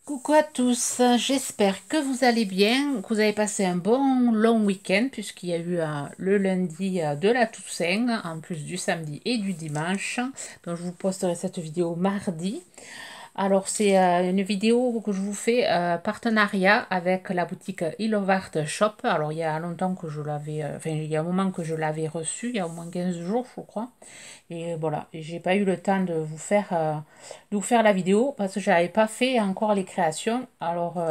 Coucou à tous, j'espère que vous allez bien, que vous avez passé un bon long week-end puisqu'il y a eu le lundi de la Toussaint, en plus du samedi et du dimanche. Donc je vous posterai cette vidéo mardi. Alors c'est une vidéo que je vous fais partenariat avec la boutique I Love Art Shop. Alors il y a longtemps que je l'avais, enfin il y a un moment que je l'avais reçu, il y a au moins 15 jours je crois. Et voilà, j'ai pas eu le temps de vous faire la vidéo parce que j'avais pas fait encore les créations. Alors,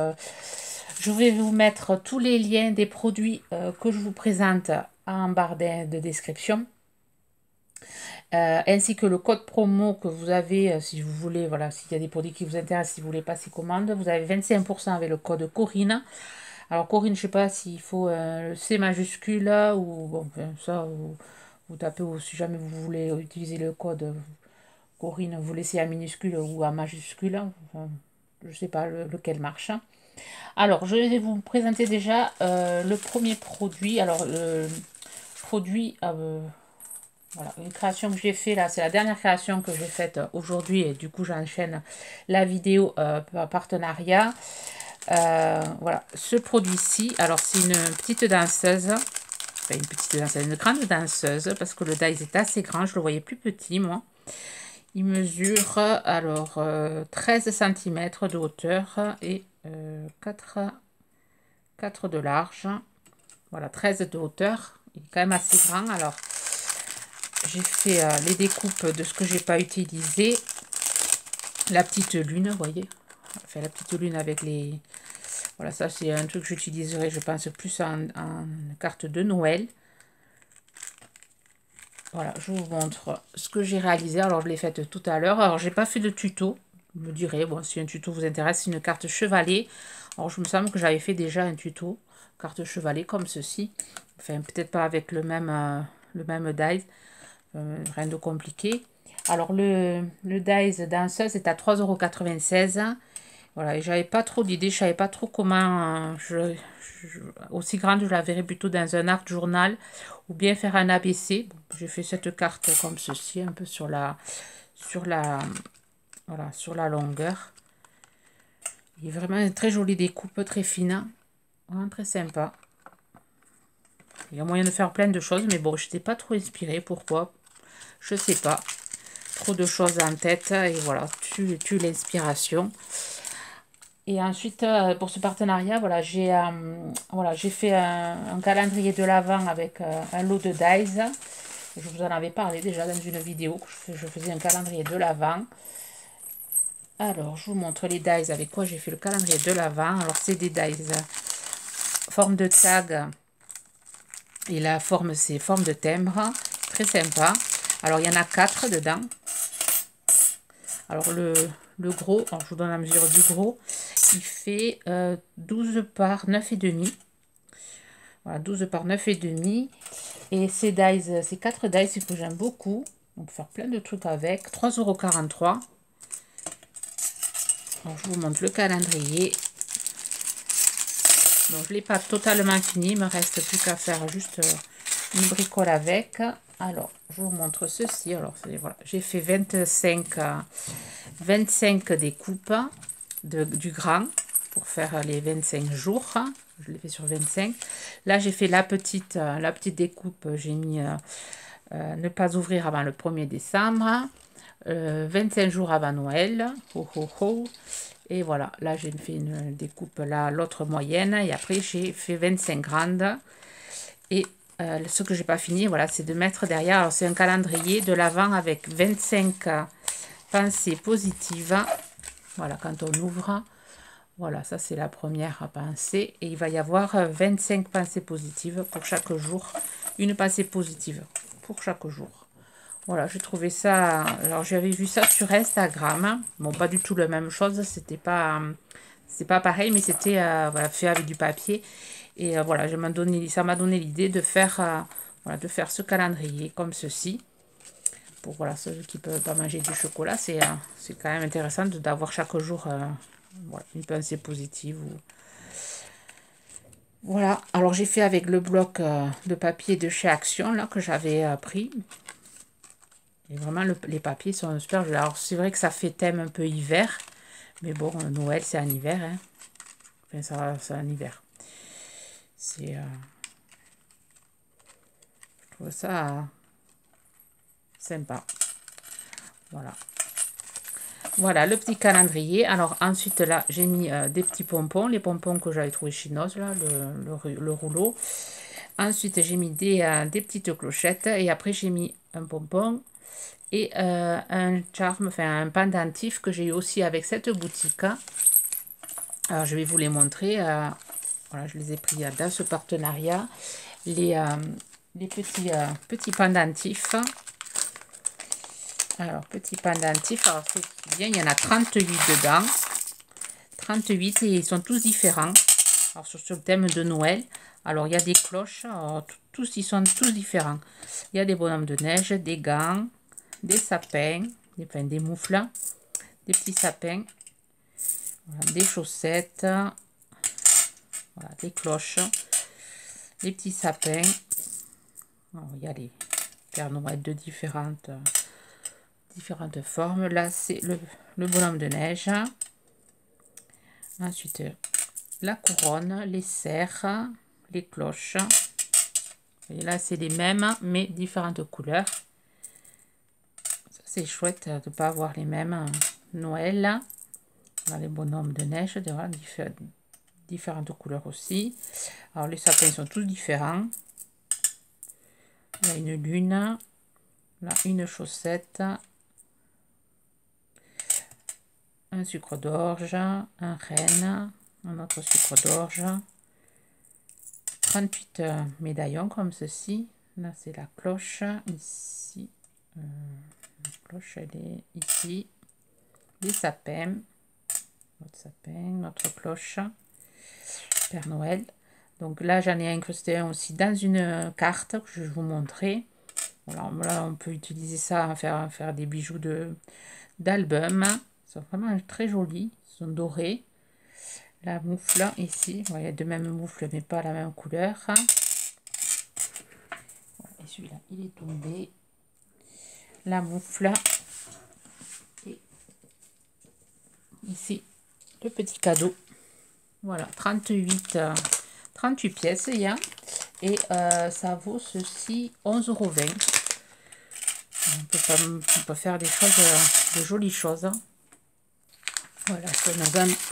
je vais vous mettre tous les liens des produits que je vous présente en barre de description, ainsi que le code promo que vous avez si vous voulez, voilà, s'il y a des produits qui vous intéressent, si vous voulez passer commande, vous avez 25% avec le code Corinne. Alors Corinne, je sais pas s'il faut le C majuscule ou bon, enfin, ça, vous tapez ou si jamais vous voulez utiliser le code Corinne, vous laissez à minuscule ou à majuscule, enfin, je sais pas lequel marche. Alors, je vais vous présenter déjà le premier produit. Alors, le produit, voilà, une création que j'ai fait là, c'est la dernière création que j'ai faite aujourd'hui et du coup, j'enchaîne la vidéo par partenariat. Voilà, ce produit-ci, alors c'est une petite danseuse, enfin une petite danseuse, une grande danseuse parce que le dies est assez grand, je le voyais plus petit moi. Il mesure alors 13 cm de hauteur et 4 de large. Voilà, 13 de hauteur. Il est quand même assez grand. Alors, j'ai fait les découpes de ce que j'ai pas utilisé. La petite lune, vous voyez. Enfin, la petite lune avec les... Voilà, ça c'est un truc que j'utiliserai, je pense, plus en carte de Noël. Voilà, je vous montre ce que j'ai réalisé. Alors, je l'ai faite tout à l'heure. Alors, j'ai pas fait de tuto. Vous me direz, bon, si un tuto vous intéresse, c'est une carte chevalet. Alors, je me semble que j'avais fait déjà un tuto, carte chevalet comme ceci. Enfin, peut-être pas avec le même dies. Rien de compliqué. Alors, le dies danseuse est à 3,96 €. Voilà, et j'avais pas trop d'idées, je savais pas trop comment aussi grande, je la verrais plutôt dans un art journal ou bien faire un ABC. Bon, j'ai fait cette carte comme ceci, un peu sur la, voilà, sur la longueur. Il est vraiment une très jolie découpe, très fine, vraiment très sympa. Il y a moyen de faire plein de choses, mais bon, je n'étais pas trop inspirée. Pourquoi? Je sais pas. Trop de choses en tête et voilà, tu l'inspiration. Et ensuite, pour ce partenariat, voilà, j'ai fait un calendrier de l'Avent avec un lot de dies. Je vous en avais parlé déjà dans une vidéo que je faisais un calendrier de l'Avent. Alors, je vous montre les dies avec quoi j'ai fait le calendrier de l'Avent. Alors, c'est des dies forme de tag et la forme, c'est forme de timbre. Très sympa. Alors, il y en a 4 dedans. Alors, le gros, alors je vous donne la mesure du gros, il fait 12 par 9,5. Voilà, 12 par 9,5. Et ces dies, ces 4 dies que j'aime beaucoup. On peut faire plein de trucs avec. 3,43 €. Alors, je vous montre le calendrier. Donc, je ne l'ai pas totalement fini. Il me reste plus qu'à faire juste une bricole avec. Alors, je vous montre ceci. Alors, voilà, j'ai fait 25 découpes du grand pour faire les 25 jours. Je l'ai fait sur 25. Là, j'ai fait la petite découpe. J'ai mis ne pas ouvrir avant le 1er décembre. 25 jours avant Noël. Ho, ho, ho. Et voilà, là, j'ai fait une découpe, là, l'autre moyenne. Et après, j'ai fait 25 grandes. Et ce que j'ai pas fini, voilà, c'est de mettre derrière. Alors, c'est un calendrier de l'Avent avec 25 pensées positives. Voilà, quand on ouvre, voilà, ça c'est la première pensée. Et il va y avoir 25 pensées positives pour chaque jour. Une pensée positive pour chaque jour. Voilà, j'ai trouvé ça... Alors, j'avais vu ça sur Instagram. Bon, pas du tout la même chose. C'est pas pareil, mais c'était voilà, fait avec du papier. Et voilà, ça m'a donné l'idée de faire, voilà, de faire ce calendrier comme ceci. Pour voilà, ceux qui ne peuvent pas manger du chocolat, c'est quand même intéressant d'avoir chaque jour voilà, une pensée positive. Voilà, alors j'ai fait avec le bloc de papier de chez Action là, que j'avais pris. Et vraiment, les papiers sont super jolis. Alors c'est vrai que ça fait thème un peu hiver, Mais bon, Noël, c'est en hiver. Hein. Enfin, ça, c'est en hiver. C'est... je trouve ça sympa. Voilà. Voilà le petit calendrier. Alors ensuite là, j'ai mis des petits pompons. Les pompons que j'avais trouvé chez Noz, là, le rouleau. Ensuite, j'ai mis des petites clochettes. Et après, j'ai mis un pompon et un charme, enfin un pendentif que j'ai eu aussi avec cette boutique. Alors, je vais vous les montrer. Voilà, je les ai pris dans ce partenariat. Les petits pendentifs. Alors, petits pendentifs. Alors, ce qui est bien, il y en a 38 dedans. 38 et ils sont tous différents. Alors, sur ce thème de Noël. Alors, il y a des cloches. Alors, tous, ils sont tous différents. Il y a des bonhommes de neige, des gants, des sapins, des moufles, des petits sapins, voilà, des chaussettes, voilà, des cloches, des petits sapins. Alors, il y a les Pères Noël de différentes formes. Là, c'est le bonhomme de neige. Ensuite, la couronne, les cerfs, les cloches. Et là, c'est les mêmes, mais différentes couleurs. C'est chouette de ne pas avoir les mêmes Noël. On a les bonhommes de neige, voilà, différentes couleurs aussi. Alors, les sapins sont tous différents. Il y a une lune, là, une chaussette, un sucre d'orge, un renne, un autre sucre d'orge, 38 médaillons comme ceci. Là, c'est la cloche, ici. La cloche, elle est ici. Les sapins, notre sapin, notre cloche, Père Noël. Donc là, j'en ai incrusté un aussi dans une carte que je vais vous montrer. Voilà, là, on peut utiliser ça à faire des bijoux d'album. Ils sont vraiment très jolis. Ils sont dorés. La moufle ici. Voilà, il y a deux mêmes moufles, mais pas la même couleur. Voilà, et celui-là, il est tombé. La moufle. Et ici, le petit cadeau. Voilà, 38 pièces, il y a. Et ça vaut ceci 11,20 €. On peut faire des choses, de jolies choses. Voilà, c'est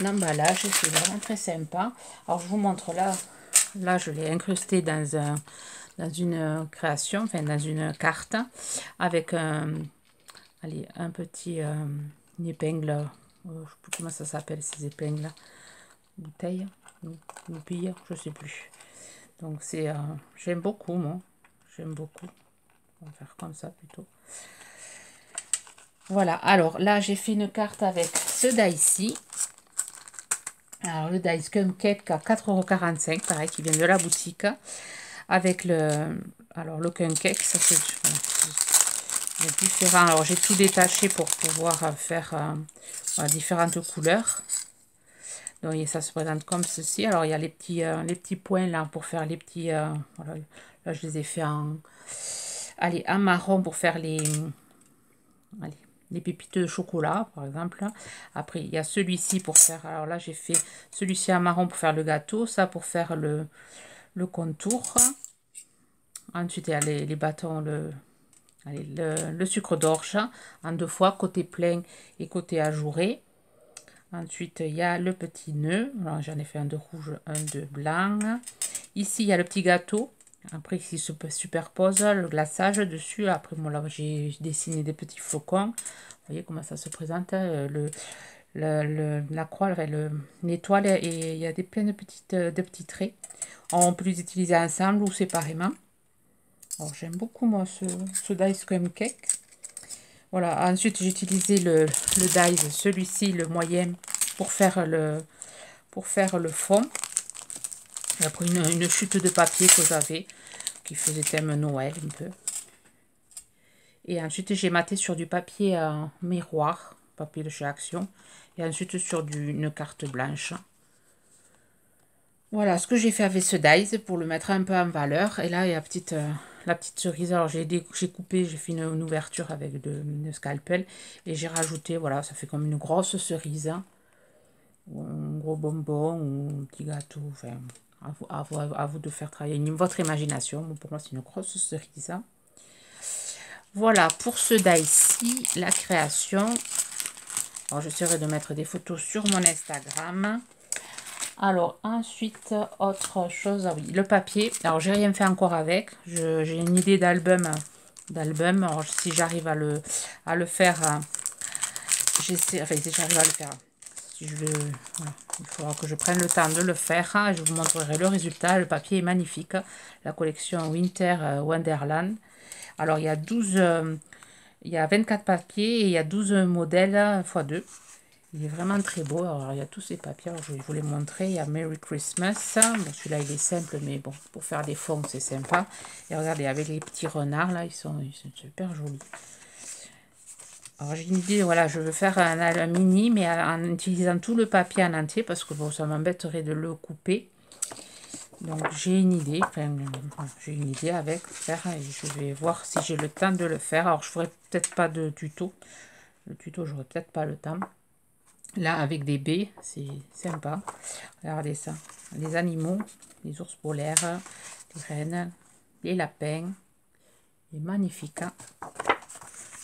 un emballage, c'est vraiment très sympa. Alors, je vous montre là. Là, je l'ai incrusté dans une création, enfin dans une carte, avec allez, un petit, une épingle. Je ne sais plus comment ça s'appelle, ces épingles. Bouteille, goupille, je sais plus. Donc, j'aime beaucoup, moi. J'aime beaucoup. On va faire comme ça plutôt. Voilà, alors là, j'ai fait une carte avec ce die-ci. Alors, le Dice Cake à 4,45 €, pareil, qui vient de la boutique. Avec le cake, ça c'est voilà, différent. Alors, j'ai tout détaché pour pouvoir faire voilà, différentes couleurs. Donc, ça se présente comme ceci. Alors, il y a les petits points là pour faire les petits... voilà, là, je les ai fait en marron pour faire les pépites de chocolat, par exemple. Après, il y a celui-ci pour faire... Alors là, j'ai fait celui-ci en marron pour faire le gâteau. Ça, pour faire le contour. Ensuite, il y a les bâtons, le sucre d'orge en 2 fois, côté plein et côté ajouré. Ensuite, il y a le petit nœud. J'en ai fait un de rouge, un de blanc. Ici, il y a le petit gâteau. Après, ici se superpose le glaçage dessus. Après, moi, là, j'ai dessiné des petits flocons. Vous voyez comment ça se présente. La croix, enfin, l'étoile, et il y a plein de petits traits. On peut les utiliser ensemble ou séparément. Alors, j'aime beaucoup, moi, ce Dice Cake. Voilà, ensuite, j'ai utilisé le Dice, celui-ci, le moyen, pour faire le fond. Et après, une chute de papier que j'avais, qui faisait thème Noël, un peu. Et ensuite, j'ai maté sur du papier miroir, papier de chez Action. Et ensuite, sur une carte blanche. Voilà ce que j'ai fait avec ce dice pour le mettre un peu en valeur. Et là, il y a la petite cerise. Alors, j'ai coupé, j'ai fait une ouverture avec le scalpel. Et j'ai rajouté, voilà, ça fait comme une grosse cerise. gros bonbon ou un petit gâteau. Enfin, à vous de faire travailler votre imagination. Bon, pour moi, c'est une grosse cerise. Voilà, pour ce die-ci, la création. Alors, j'essaierai de mettre des photos sur mon Instagram. Alors, ensuite, autre chose, ah oui, le papier. Alors, j'ai rien fait encore avec. J'ai une idée d'album. Alors, si j'arrive à le faire, j'essaie, enfin, si j'arrive à le faire, si je le, voilà, il faudra que je prenne le temps de le faire. Je vous montrerai le résultat. Le papier est magnifique. La collection Winter Wonderland. Alors, il y a 24 papiers et il y a 12 modèles x2. Il est vraiment très beau. Alors, il y a tous ces papiers. Alors, je vais vous les montrer. Il y a Merry Christmas. Bon, celui-là, il est simple, mais bon, pour faire des fonds, c'est sympa. Et regardez, avec les petits renards, là, ils sont super jolis. Alors, j'ai une idée, voilà, je veux faire un mini, mais en utilisant tout le papier en entier, parce que bon, ça m'embêterait de le couper. Donc, j'ai une idée. Enfin, j'ai une idée avec faire. Et je vais voir si j'ai le temps de le faire. Alors, je ferai peut-être pas de tuto. Le tuto, j'aurai peut-être pas le temps. Là, avec des baies, c'est sympa. Regardez ça. Les animaux, les ours polaires, les rennes, les lapins. C'est magnifique. Hein.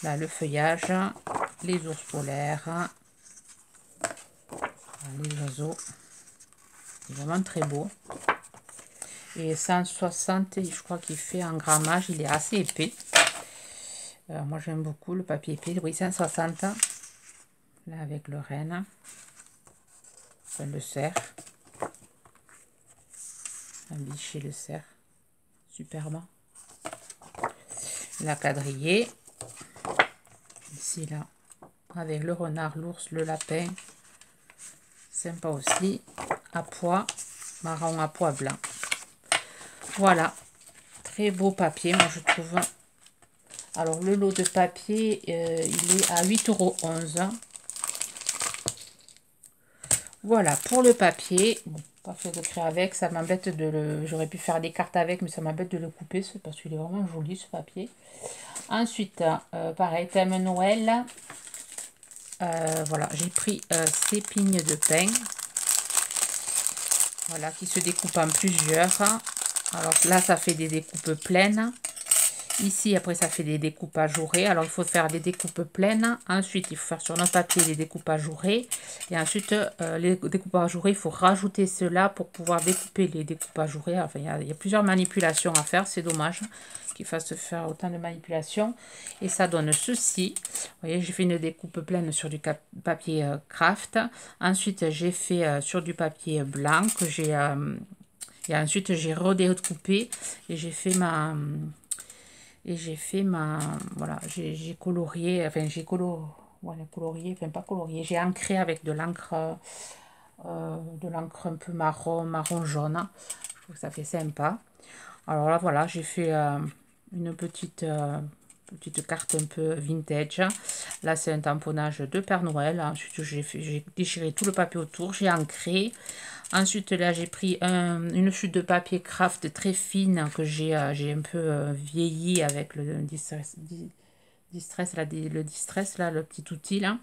Là, le feuillage, les ours polaires, les oiseaux. C'est vraiment très beau. Et 160, je crois qu'il fait en grammage. Il est assez épais. Moi, j'aime beaucoup le papier épais. Oui, 160. Là, avec le renne. Enfin, le cerf. Un biché, le cerf. Superbe. La quadrillée. Ici, là. Avec le renard, l'ours, le lapin. Sympa aussi. À pois. Marron à pois blanc. Voilà. Très beau papier, moi, je trouve. Alors, le lot de papier, il est à 8,11 €. Voilà, pour le papier, bon, pas fait de créer avec, ça m'embête de le... J'aurais pu faire des cartes avec, mais ça m'embête de le couper, parce qu'il est vraiment joli, ce papier. Ensuite, pareil, thème Noël. Voilà, j'ai pris ces pignes de pain. Voilà, qui se découpent en plusieurs. Alors là, ça fait des découpes pleines. Ici, après, ça fait des découpes ajourées. Alors, il faut faire des découpes pleines. Ensuite, il faut faire sur notre papier des découpes ajourées. Et ensuite, les découpes ajourées, il faut rajouter cela pour pouvoir découper les découpes ajourées. Enfin, il y a plusieurs manipulations à faire. C'est dommage qu'il fasse faire autant de manipulations. Et ça donne ceci. Vous voyez, j'ai fait une découpe pleine sur du papier craft. Ensuite, j'ai fait sur du papier blanc que j'ai... et ensuite, j'ai redécoupé et j'ai fait ma... voilà, j'ai colorié, enfin voilà, colorié, enfin pas colorié, j'ai ancré avec de l'encre un peu marron jaune. Je trouve que ça fait sympa. Alors là, voilà, j'ai fait une petite carte un peu vintage. Là, c'est un tamponnage de Père Noël. Ensuite, j'ai déchiré tout le papier autour, j'ai ancré. Ensuite, là, j'ai pris une chute de papier craft très fine que j'ai un peu vieilli avec le distress, là, le petit outil là.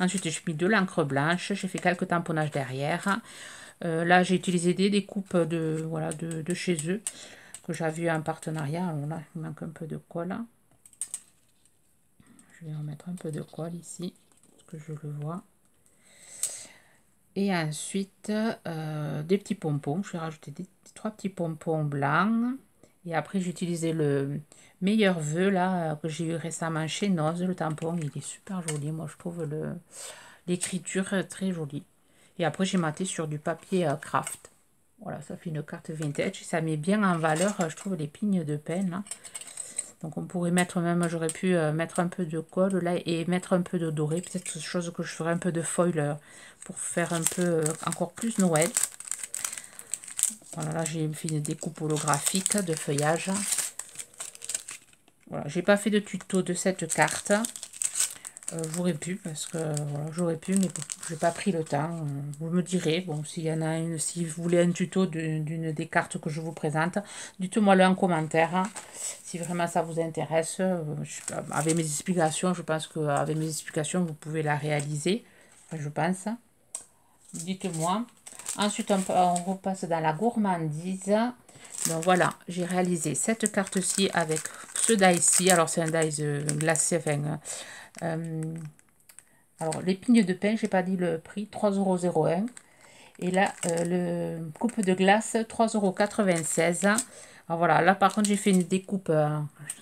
Ensuite, j'ai mis de l'encre blanche. J'ai fait quelques tamponnages derrière. Là, j'ai utilisé des découpes voilà, de chez eux que j'avais en partenariat. Alors là, il manque un peu de colle. Je vais en mettre un peu de colle ici, parce que je le vois. Et ensuite, des petits pompons. Je vais rajouter trois petits pompons blancs. Et après, j'ai utilisé le meilleur vœu là que j'ai eu récemment chez Noz. Le tampon, il est super joli. Moi, je trouve l'écriture très jolie. Et après, j'ai maté sur du papier craft. Voilà, ça fait une carte vintage. Ça met bien en valeur, je trouve, les pignes de pain. Là. Donc, on pourrait mettre même, j'aurais pu mettre un peu de colle là et mettre un peu de doré. Peut-être chose que je ferai un peu de foil pour faire un peu encore plus Noël. Voilà, là, j'ai fait une découpe holographique de feuillage. Voilà, j'ai pas fait de tuto de cette carte. J'aurais pu, parce que voilà, j'aurais pu, mais bon, j'ai pas pris le temps. Vous me direz, bon, s'il y en a une, si vous voulez un tuto d'une des cartes que je vous présente, dites-moi le en commentaire. Hein, si vraiment ça vous intéresse, avec mes explications, je pense qu'avec mes explications, vous pouvez la réaliser. Enfin, je pense. Dites-moi. Ensuite, on repasse dans la gourmandise. Donc voilà, j'ai réalisé cette carte-ci avec ce die-ci. Alors, c'est un die glacé. Enfin, alors, les pignes de pain, j'ai pas dit le prix, 3,01 €. Et là, le coupe de glace, 3,96 €. Alors voilà, là par contre, j'ai fait une découpe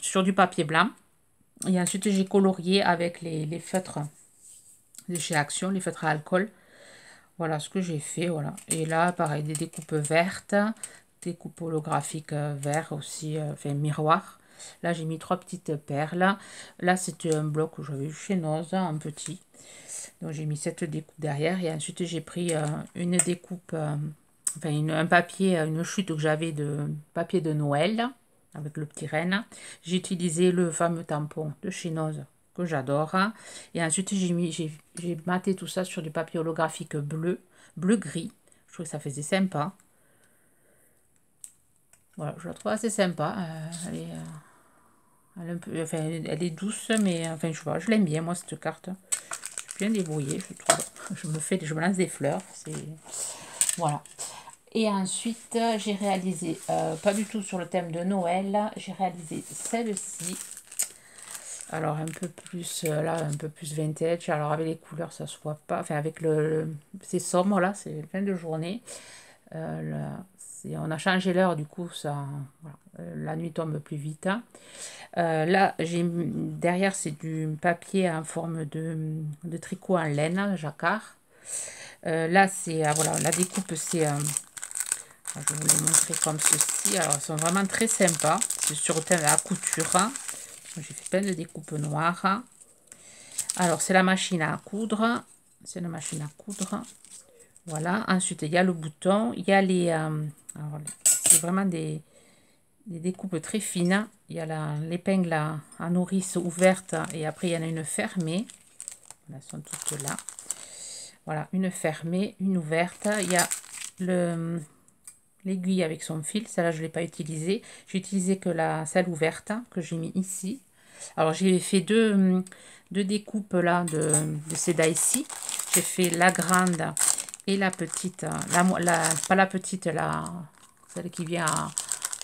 sur du papier blanc. Et ensuite, j'ai colorié avec les feutres de chez Action, les feutres à alcool. Voilà ce que j'ai fait, voilà. Et là, pareil, des découpes vertes, découpes holographiques verts aussi, enfin miroir. Là, j'ai mis 3 petites perles. Là, c'était un bloc que j'avais eu chez Noz, un petit. Donc, j'ai mis cette découpe derrière. Et ensuite, j'ai pris une découpe, enfin, un papier, une chute que j'avais de papier de Noël, avec le petit renne. J'ai utilisé le fameux tampon de chez Noz, que j'adore. Et ensuite, j'ai maté tout ça sur du papier holographique bleu-gris. Je trouve que ça faisait sympa. Voilà, je la trouve assez sympa. Elle est un peu, enfin, elle est douce, mais enfin, je vois, je l'aime bien, moi, cette carte. Je suis bien débrouillée, je trouve. Je me lance des fleurs. Voilà. Et ensuite, j'ai réalisé, pas du tout sur le thème de Noël, j'ai réalisé celle-ci. Alors, un peu plus, là, un peu plus vintage. Alors, avec les couleurs, ça se voit pas. Enfin, avec c'est sombre, là, c'est fin de journée. On a changé l'heure, du coup, ça, voilà, la nuit tombe plus vite. Là, derrière, c'est du papier en forme de tricot en laine, jacquard. Là, c'est, voilà, la découpe, c'est... je vais vous les montrer comme ceci. Alors, elles sont vraiment très sympas. C'est sur le thème de la couture. J'ai fait plein de découpes noires. Alors, c'est la machine à coudre. C'est la machine à coudre. Voilà. Ensuite, il y a le bouton. Il y a c'est vraiment des découpes très fines. Il y a l'épingle à nourrice ouverte. Et après, il y en a une fermée. Elles sont toutes là. Voilà, une fermée, une ouverte. Il y a l'aiguille avec son fil, celle-là je ne l'ai pas utilisée. J'ai utilisé que celle ouverte que j'ai mis ici. Alors j'ai fait deux découpes là de ces die-ci. J'ai fait la grande et la petite, pas la petite, celle qui vient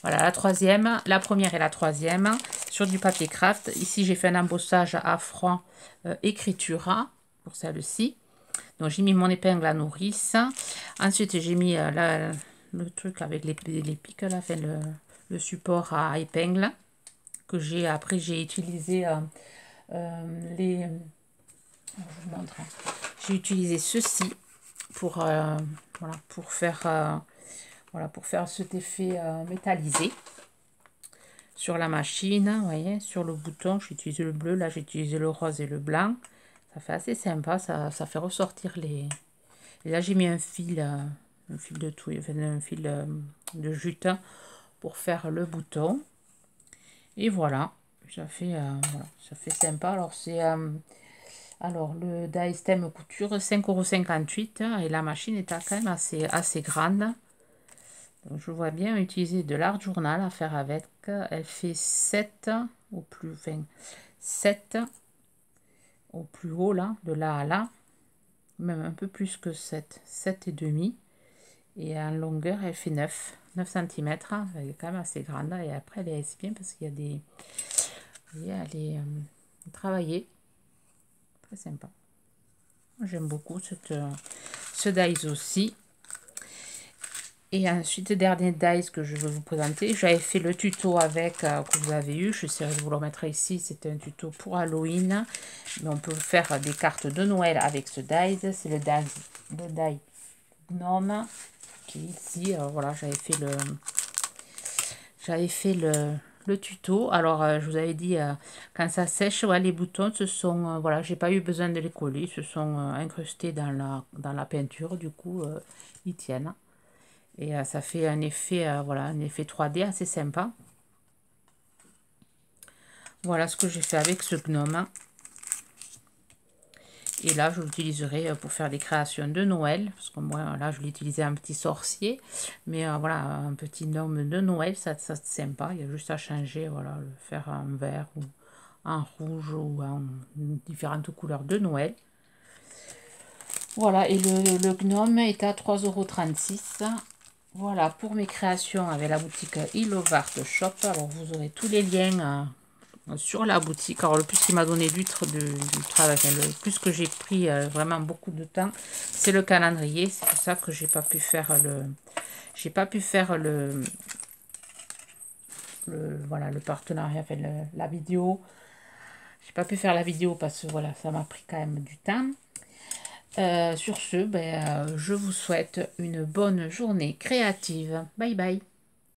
voilà, la troisième, la première et la troisième sur du papier craft. Ici j'ai fait un embossage à froid écriture pour celle-ci. Donc j'ai mis mon épingle à nourrice. Ensuite j'ai mis le truc avec les pics, là, fait le support à épingle que après j'ai utilisé je vous montre. J'ai utilisé ceci pour voilà, pour faire cet effet métallisé sur la machine. Vous voyez, sur le bouton j'ai utilisé le bleu, là j'ai utilisé le rose et le blanc. Ça fait assez sympa, ça fait ressortir les... Et là j'ai mis un fil de tout, enfin, un fil de jute pour faire le bouton. Et voilà, voilà, ça fait sympa. Alors c'est alors le die stem couture 5,58 € et la machine est quand même assez grande. Donc, je vois bien utiliser de l'art journal à faire avec. Elle fait 7 au plus, enfin, 7 au plus haut là, de là à là. Même un peu plus que 7 et demi. Et en longueur, elle fait 9 cm. Elle est quand même assez grande. Et après, elle est assez bien parce qu'il y a des... Vous voyez, elle est travaillée. Très sympa. J'aime beaucoup ce dies aussi. Et ensuite, dernier dies que je veux vous présenter. J'avais fait le tuto avec, que vous avez eu. Je sais, je vous le remettrai ici. C'était un tuto pour Halloween. Mais on peut faire des cartes de Noël avec ce dies. C'est le die gnome qui est ici. Alors voilà, j'avais fait le tuto. Alors je vous avais dit quand ça sèche, ouais, les boutons se sont voilà, j'ai pas eu besoin de les coller, ils se sont incrustés dans la peinture, du coup ils tiennent. Et ça fait un effet voilà, un effet 3D assez sympa. Voilà ce que j'ai fait avec ce gnome. Et là, je l'utiliserai pour faire des créations de Noël. Parce que moi, là, je l'ai utilisé un petit sorcier. Mais voilà, un petit gnome de Noël, ça c'est sympa. Il y a juste à changer, voilà, le faire en vert ou en rouge ou en différentes couleurs de Noël. Voilà, et le gnome est à 3,36 €. Voilà pour mes créations avec la boutique Ilovart Shop. Alors vous aurez tous les liens sur la boutique. Alors le plus qui m'a donné du travail, enfin, le plus que j'ai pris vraiment beaucoup de temps, c'est le calendrier. C'est pour ça que j'ai pas pu faire voilà, le partenariat, enfin, la vidéo. J'ai pas pu faire la vidéo parce que voilà, ça m'a pris quand même du temps. Sur ce, je vous souhaite une bonne journée créative. Bye bye.